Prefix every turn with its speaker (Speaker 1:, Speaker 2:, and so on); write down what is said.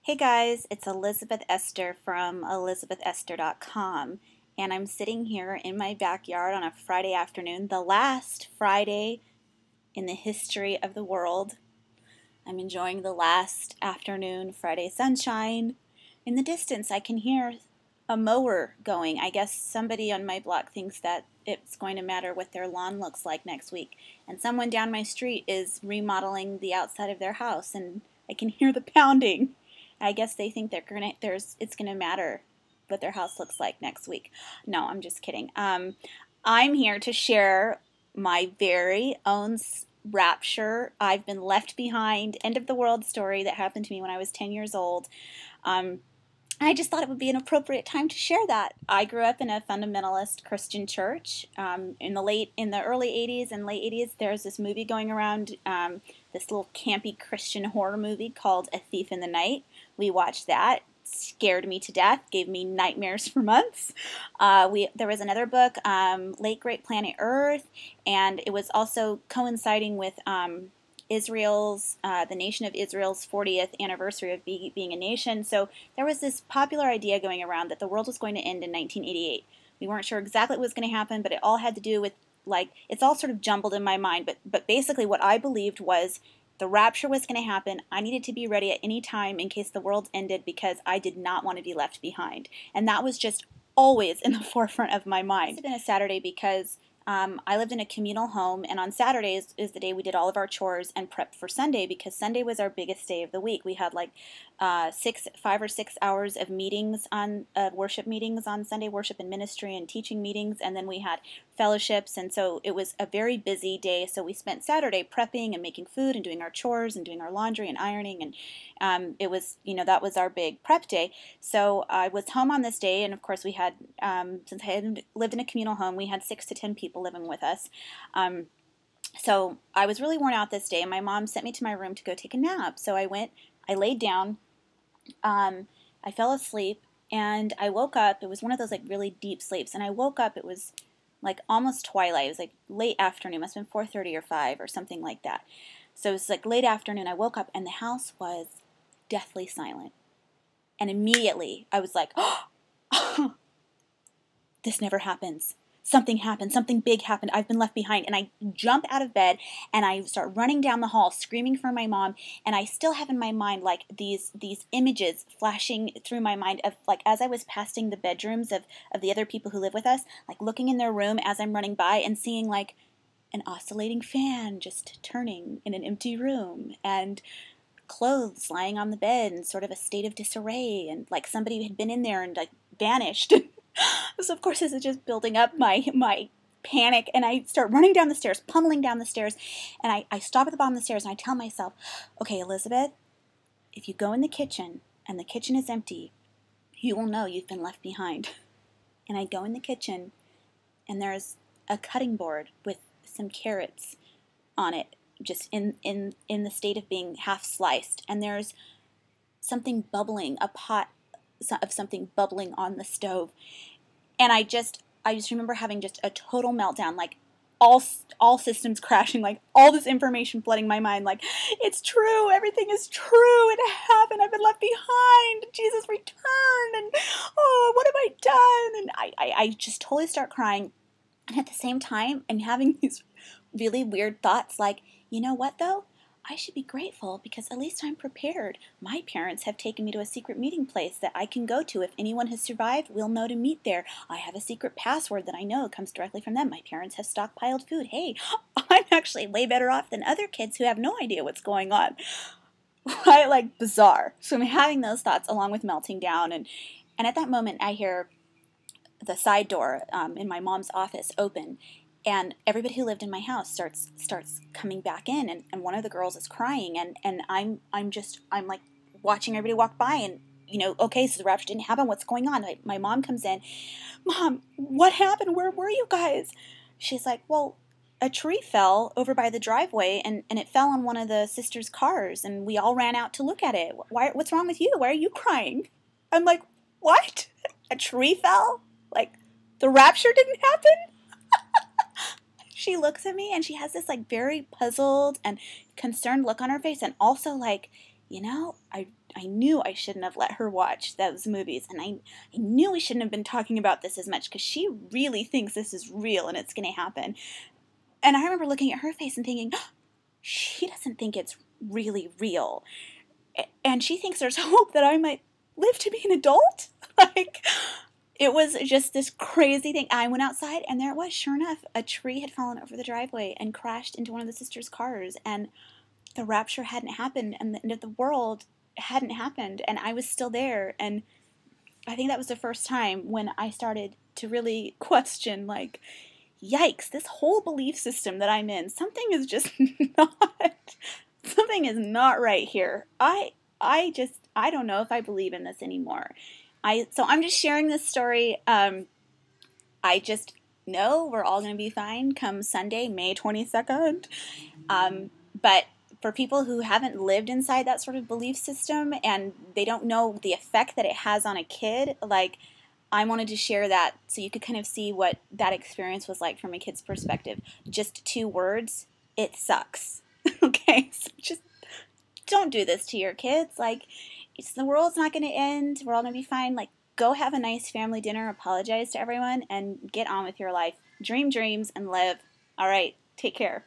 Speaker 1: Hey guys, it's Elizabeth Esther from elizabethesther.com, and I'm sitting here in my backyard on a Friday afternoon, the last Friday in the history of the world. I'm enjoying the last afternoon Friday sunshine. In the distance, I can hear a mower going. I guess somebody on my block thinks that it's going to matter what their lawn looks like next week, and someone down my street is remodeling the outside of their house, and I can hear the pounding. I guess they think it's gonna matter what their house looks like next week. No, I'm just kidding. I'm here to share my very own rapture, I've been left behind, end of the world story that happened to me when I was 10 years old. Um, I just thought it would be an appropriate time to share that. I grew up in a fundamentalist Christian church. In the early 80s and late 80s, there's this movie going around, this little campy Christian horror movie called A Thief in the Night. We watched that. Scared me to death, gave me nightmares for months. There was another book, Late Great Planet Earth, and it was also coinciding with the nation of Israel's 40th anniversary of being a nation. So there was this popular idea going around that the world was going to end in 1988. We weren't sure exactly what was going to happen, but it all had to do with, it's all sort of jumbled in my mind. But basically what I believed was the rapture was going to happen. I needed to be ready at any time in case the world ended because I did not want to be left behind. And that was just always in the forefront of my mind. It's been a Saturday because I lived in a communal home, and on Saturdays is the day we did all of our chores and prepped for Sunday because Sunday was our biggest day of the week. We had 5 or 6 hours of meetings on worship meetings on Sunday, worship and ministry and teaching meetings, and then we had fellowships, and so it was a very busy day. So we spent Saturday prepping and making food and doing our chores and doing our laundry and ironing, and it was, that was our big prep day. So I was home on this day, and of course we had, since I had lived in a communal home, we had 6 to 10 people living with us. So I was really worn out this day, and my mom sent me to my room to go take a nap. So I laid down, I fell asleep, and I woke up. It was one of those really deep sleeps, and I woke up, it was almost twilight. It was late afternoon, must have been 4:30 or 5 or something like that. So it was late afternoon. I woke up, and the house was deathly silent. And immediately I was like, oh, this never happens. Something happened. Something big happened. I've been left behind. And I jump out of bed and I start running down the hall screaming for my mom. And I still have in my mind these images flashing through my mind of as I was passing the bedrooms of the other people who live with us, looking in their room as I'm running by and seeing an oscillating fan just turning in an empty room, and clothes lying on the bed in sort of a state of disarray, and somebody had been in there and vanished. So of course this is just building up my panic, and I start running down the stairs, pummeling down the stairs, and I stop at the bottom of the stairs and I tell myself, okay, Elizabeth, if you go in the kitchen and the kitchen is empty, you will know you've been left behind. And I go in the kitchen and there's a cutting board with some carrots on it, just in the state of being half sliced, and there's something bubbling, a pot of something bubbling on the stove, and I just remember having just a total meltdown, all systems crashing, all this information flooding my mind, it's true, everything is true, it happened, I've been left behind, Jesus returned, and oh, what have I done? And I just totally start crying, and at the same time I'm having these really weird thoughts you know what though? I should be grateful because at least I'm prepared. My parents have taken me to a secret meeting place that I can go to. If anyone has survived, we'll know to meet there. I have a secret password that I know comes directly from them. My parents have stockpiled food. Hey, I'm actually way better off than other kids who have no idea what's going on. Right? Bizarre. So I'm having those thoughts along with melting down. And at that moment, I hear the side door in my mom's office open. And everybody who lived in my house starts coming back in, and one of the girls is crying, and I'm watching everybody walk by, and okay, so the rapture didn't happen. What's going on? My mom comes in. Mom, what happened? Where were you guys? She's like, well, a tree fell over by the driveway, and it fell on one of the sisters' cars, and we all ran out to look at it. What's wrong with you? Why are you crying? I'm like, what? A tree fell? The rapture didn't happen? she looks at me and she has this like very puzzled and concerned look on her face, and also like, I knew I shouldn't have let her watch those movies, and I knew we shouldn't have been talking about this as much because she really thinks this is real and it's going to happen. And I remember looking at her face and thinking, oh, she doesn't think it's really real. And she thinks there's hope that I might live to be an adult. Like, it was just this crazy thing. I went outside and there it was. Sure enough, a tree had fallen over the driveway and crashed into one of the sisters' cars. And the rapture hadn't happened and the end of the world hadn't happened. And I was still there. And I think that was the first time when I started to really question, like, yikes, this whole belief system that I'm in, something is just something is not right here. I don't know if I believe in this anymore. So I'm just sharing this story. I just know we're all going to be fine come Sunday, May 22nd. But for people who haven't lived inside that sort of belief system and they don't know the effect that it has on a kid, like, I wanted to share that so you could kind of see what that experience was like from a kid's perspective. Just 2 words: it sucks. Okay, so just don't do this to your kids. Like, the world's not going to end. We're all going to be fine. Like, go have a nice family dinner, apologize to everyone, and get on with your life. Dream dreams and live. All right, take care.